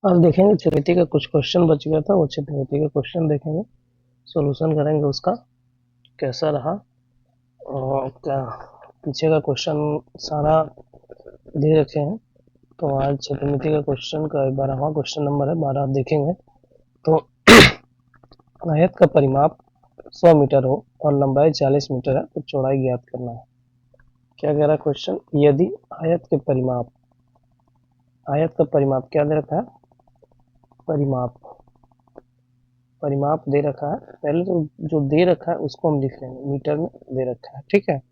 अब देखेंगे ज्योमेट्री का कुछ क्वेश्चन बच गया था, वो ज्योमेट्री का क्वेश्चन देखेंगे, सॉल्यूशन करेंगे उसका कैसा रहा। और क्या पीछे का क्वेश्चन सारा दे रखे हैं। तो आज ज्योमेट्री का क्वेश्चन का 12वां क्वेश्चन नंबर है 12 आप देखेंगे। तो आयत का परिमाप 100 मीटर हो और लंबाई 40 मीटर है तो चौड़ाई ज्ञात करना है। क्या कह रहा है क्वेश्चन, यदि आयत का परिमाप क्या दे रखा है, परिमाप परिमाप दे रखा है। पहले तो जो दे रखा है उसको हम लिख लेंगे, मीटर में दे रखा है, ठीक है।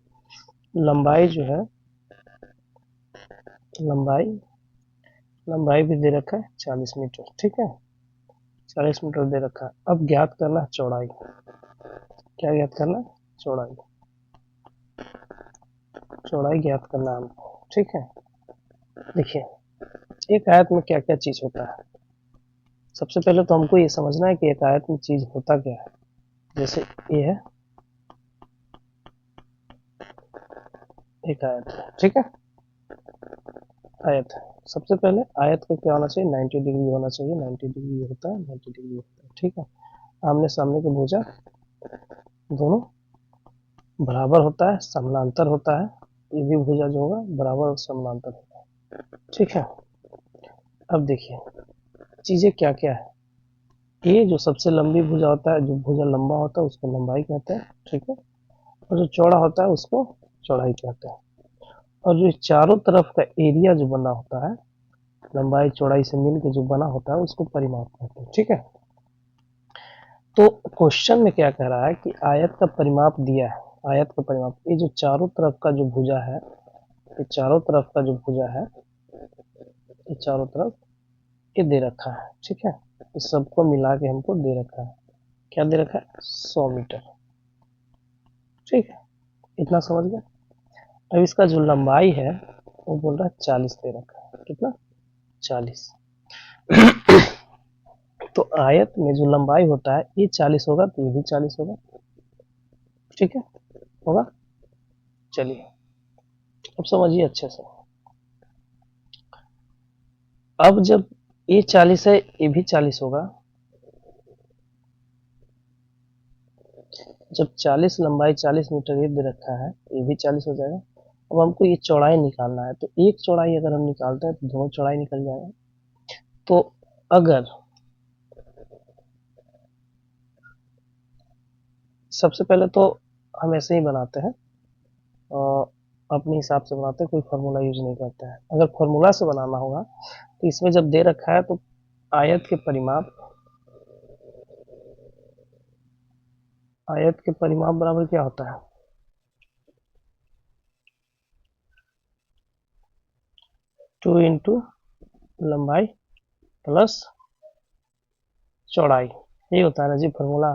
लंबाई जो है, लंबाई लंबाई भी दे रखा है 40 मीटर, ठीक है, 40 मीटर दे रखा है। अब ज्ञात करना है चौड़ाई। क्या ज्ञात करना है, चौड़ाई। चौड़ाई ज्ञात करना है हमको, ठीक है। देखिए एक आयत में क्या क्या चीज होता है। सबसे पहले तो हमको ये समझना है कि एक आयत में चीज होता क्या है। जैसे ये है एक आयत है, ठीक है, आयत है। सबसे पहले आयत का क्या होना चाहिए, 90 डिग्री होना चाहिए। 90 डिग्री होता है, 90 डिग्री होता है, ठीक है। आमने सामने के भुजा दोनों बराबर होता है, समानांतर होता है। ये भी भुजा जो होगा बराबर और समानांतर होगा, ठीक है। अब देखिए चीजें क्या क्या है। ये जो सबसे लंबी भुजा होता है, जो भुजा लंबा होता है उसको लंबाई कहते हैं, ठीक है। और जो चौड़ा होता है उसको चौड़ाई कहते हैं। और जो चारों तरफ का एरिया जो बना होता है, लंबाई चौड़ाई से मिल के जो बना होता है उसको परिमाप कहते हैं, ठीक है। तो क्वेश्चन में क्या कह रहा है कि आयत का परिमाप दिया है। आयत का परिमाप, ये जो चारों तरफ का जो भुजा है, ये चारों तरफ का जो भुजा है, ये चारों तरफ ये दे रखा है, ठीक है। इस सबको मिला के हमको दे रखा है। क्या दे रखा है, 100 मीटर, ठीक है। इतना समझ गए। अब इसका जो लंबाई है वो बोल रहा है 40 दे रखा है। कितना, 40। तो आयत में जो लंबाई होता है ये 40 होगा तो ये भी 40 होगा, ठीक है, होगा। चलिए अब समझिए अच्छे से। अब जब ये 40 है ये भी 40 होगा। जब 40 लंबाई 40 मीटर ये दे रखा है ये भी 40 हो जाएगा। अब हमको ये चौड़ाई निकालना है, तो एक चौड़ाई अगर हम निकालते हैं तो दोनों चौड़ाई निकल जाएगा। तो अगर सबसे पहले तो हम ऐसे ही बनाते हैं, और अपने हिसाब से बनाते हैं, कोई फार्मूला यूज नहीं करते हैं। अगर फार्मूला से बनाना होगा तो इसमें जब दे रखा है तो आयत के परिमाप बराबर क्या होता है, 2 इंटू लंबाई प्लस चौड़ाई। ये होता है ना जी फार्मूला।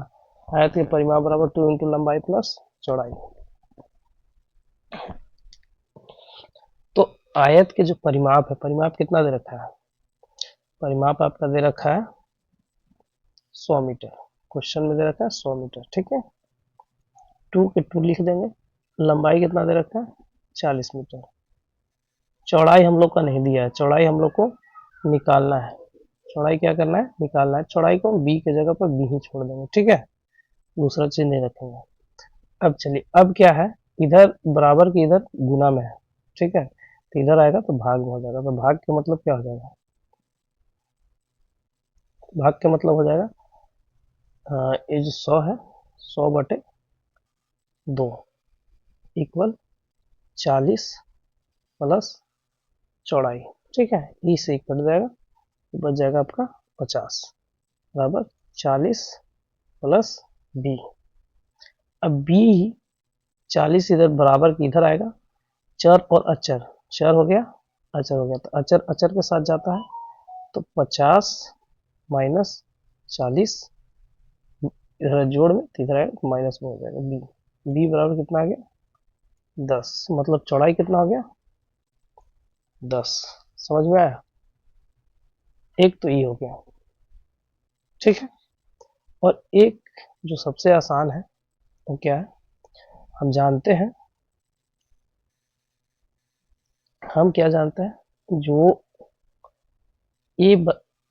आयत के परिमाप बराबर 2 इंटू लंबाई प्लस चौड़ाई। तो आयत के जो परिमाप है, परिमाप कितना दे रखा है, परिमाप आपका दे रखा है 100 मीटर। क्वेश्चन में दे रखा है 100 मीटर, ठीक है। 2 के 2 लिख देंगे। लंबाई कितना दे रखा है, 40 मीटर। चौड़ाई हम लोग का नहीं दिया है, चौड़ाई हम लोग को निकालना है। चौड़ाई क्या करना है, निकालना है। चौड़ाई को बी की जगह पर बी ही छोड़ देंगे, ठीक है, दूसरा चीज नहीं रखेंगे। अब चलिए, अब क्या है, इधर बराबर की इधर गुना में है, ठीक है, तो इधर आएगा तो भाग में हो जाएगा। तो भाग का मतलब क्या हो जाएगा, भाग का मतलब हो जाएगा ये जो 100 है, 100/2 इक्वल 40 प्लस चौड़ाई, ठीक है। ई से कट जाएगा, बच जाएगा आपका 50 बराबर 40 प्लस बी। अब बी 40 इधर बराबर की इधर आएगा, चर और अचर, चर हो गया अचर हो गया, तो अचर अचर के साथ जाता है। तो 50 माइनस 40 इधर जोड़ में, तो इधर आएगा तो माइनस में हो जाएगा बी। बी बराबर कितना आ गया, 10। मतलब चौड़ाई कितना हो गया, 10। समझ में आया। एक तो ये हो गया, ठीक है। और एक जो सबसे आसान है वो क्या है, हम जानते हैं, हम क्या जानते हैं, जो ए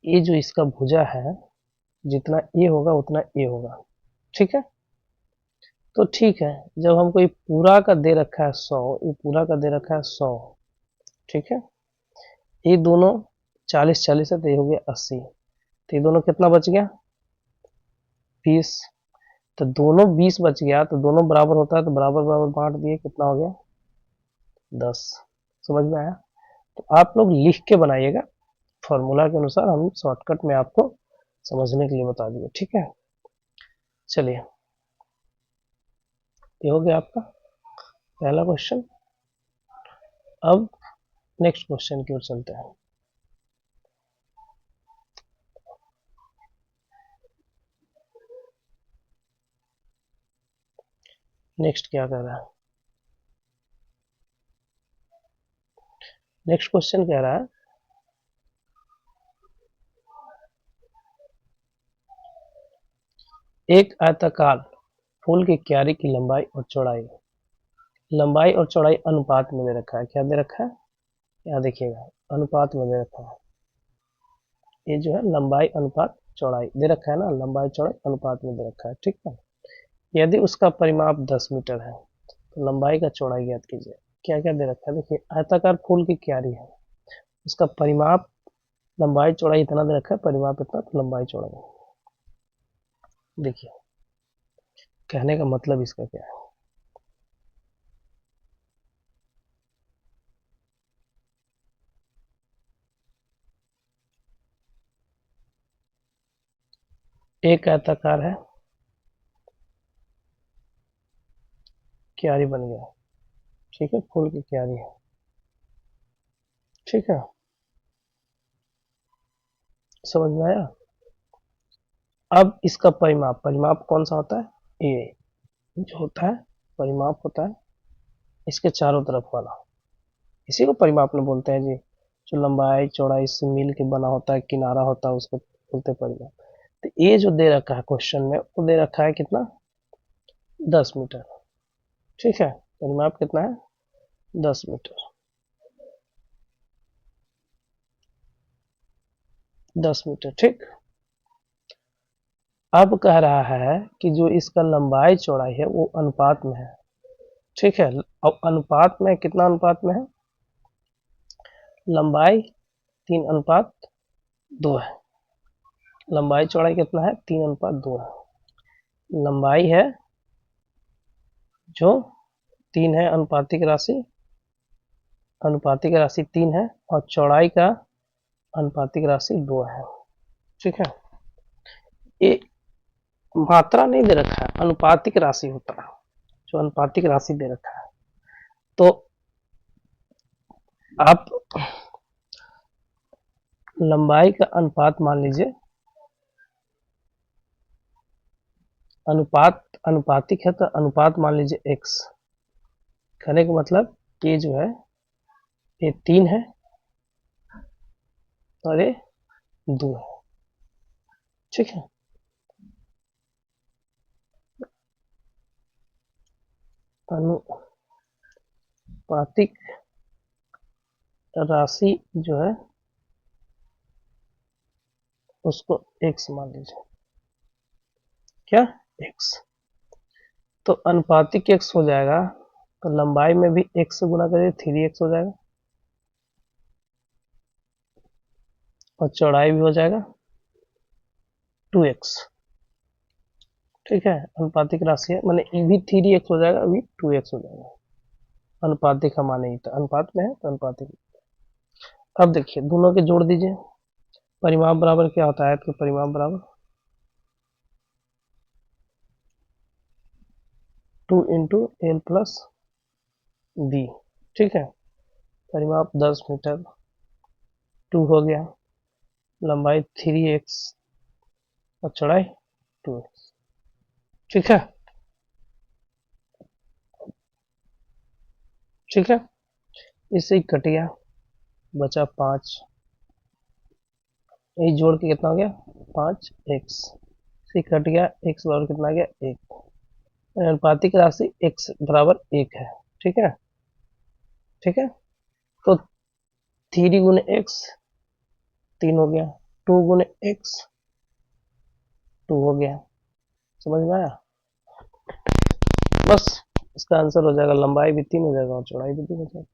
ये जो इसका भुजा है, जितना ए होगा उतना ए होगा, ठीक है। तो ठीक है, जब हमको ये पूरा का दे रखा है 100, ये पूरा का दे रखा है 100, ठीक है। ये दोनों 40-40 है तो ये हो गया 80, तो ये दोनों कितना बच गया 20, तो दोनों 20 बच गया, तो दोनों बराबर होता है तो बराबर बराबर बांट दिए, कितना हो गया 10। समझ में आया? तो आप लोग लिख के बनाइएगा, फॉर्मूला के अनुसार हम शॉर्टकट में आपको समझने के लिए बता दिए, ठीक है। चलिए, ये हो गया आपका पहला क्वेश्चन। अब नेक्स्ट क्वेश्चन की ओर चलते हैं। नेक्स्ट क्या कह रहा है? नेक्स्ट क्वेश्चन कह रहा है एक आयताकार फूल की क्यारी की लंबाई और चौड़ाई अनुपात में दे रखा है। क्या दे रखा है? यहाँ देखिएगा, अनुपात में दे रखा है। ये जो है लंबाई अनुपात चौड़ाई दे रखा है ना, लंबाई चौड़ाई अनुपात में दे रखा है, ठीक है। यदि उसका परिमाप 10 मीटर है तो लंबाई का चौड़ाई ज्ञात कीजिए। क्या क्या दे रखा है? देखिए, आयताकार फूल की क्यारी है, उसका परिमाप लंबाई चौड़ाई इतना दे रखा है, परिमाप इतना, तो लंबाई चौड़ाई। देखिए, कहने का मतलब इसका क्या है? एक आयताकार है, क्यारी बन गया, ठीक है, फूल की क्यारी है, ठीक है। समझ में आया? अब इसका परिमाप कौन सा होता है? ए जो होता है परिमाप होता है इसके चारों तरफ वाला, इसी को परिमाप में बोलते हैं जी। जो लंबाई चौड़ाई से मिल के बना होता है, किनारा होता है, उसको बोलते हैं परिमाप। तो ये जो दे रखा है क्वेश्चन में, वो दे रखा है कितना? 10 मीटर, ठीक है। परिमाप कितना है? 10 मीटर, 10 मीटर, ठीक। अब कह रहा है कि जो इसका लंबाई चौड़ाई है वो अनुपात में है, ठीक है। अब अनुपात में कितना अनुपात में है? लंबाई 3:2 है। लंबाई चौड़ाई कितना है? 3:2 है। लंबाई है जो 3 है, अनुपातिक राशि 3 है, और चौड़ाई का अनुपातिक राशि 2 है, ठीक है। ये मात्रा नहीं दे रखा है, अनुपातिक राशि होता है, जो अनुपातिक राशि दे रखा है। तो आप लंबाई का अनुपात मान लीजिए, अनुपातिक है तो अनुपात मान लीजिए x। कहने का मतलब ये जो है ये 3 है और ये 2 है, ठीक है। अनुपातिक राशि जो है उसको x मान लीजिए। क्या? x। तो अनुपातिक x हो जाएगा, तो लंबाई में भी x से गुना करिए, 3x हो जाएगा, और चौड़ाई भी हो जाएगा 2x, ठीक है। अनुपातिक राशि है, मैंने ये भी 3x हो जाएगा, अभी 2x हो जाएगा। अनुपातिक का माने ही था, अनुपात में है तो अनुपातिक। अब देखिए, दोनों के जोड़ दीजिए। परिमाप बराबर क्या होता है? तो परिमाप बराबर 2 इंटू एल प्लस बी, ठीक है। परिमाप 10 मीटर, 2 हो गया, लंबाई 3x और चौड़ाई 2x, ठीक है, ठीक है। इससे ही कट गया, बचा 5, यही जोड़ के कितना हो गया? 5x से कट गया, x बराबर कितना आ गया? 1। अनुपातिक राशि x बराबर 1 है, ठीक है, ठीक है। तो 3 गुने x 3 हो गया, टू गुने एक्स, टू हो गया। समझ में आया? बस इसका आंसर हो जाएगा, लंबाई भी 3 हो जाएगा और चौड़ाई भी 3 हो जाएगा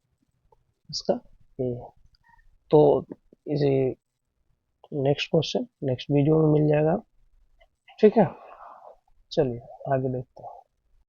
इसका ये। तो इसे नेक्स्ट क्वेश्चन नेक्स्ट वीडियो में मिल जाएगा। ठीक है, चलिए आगे देखते हैं।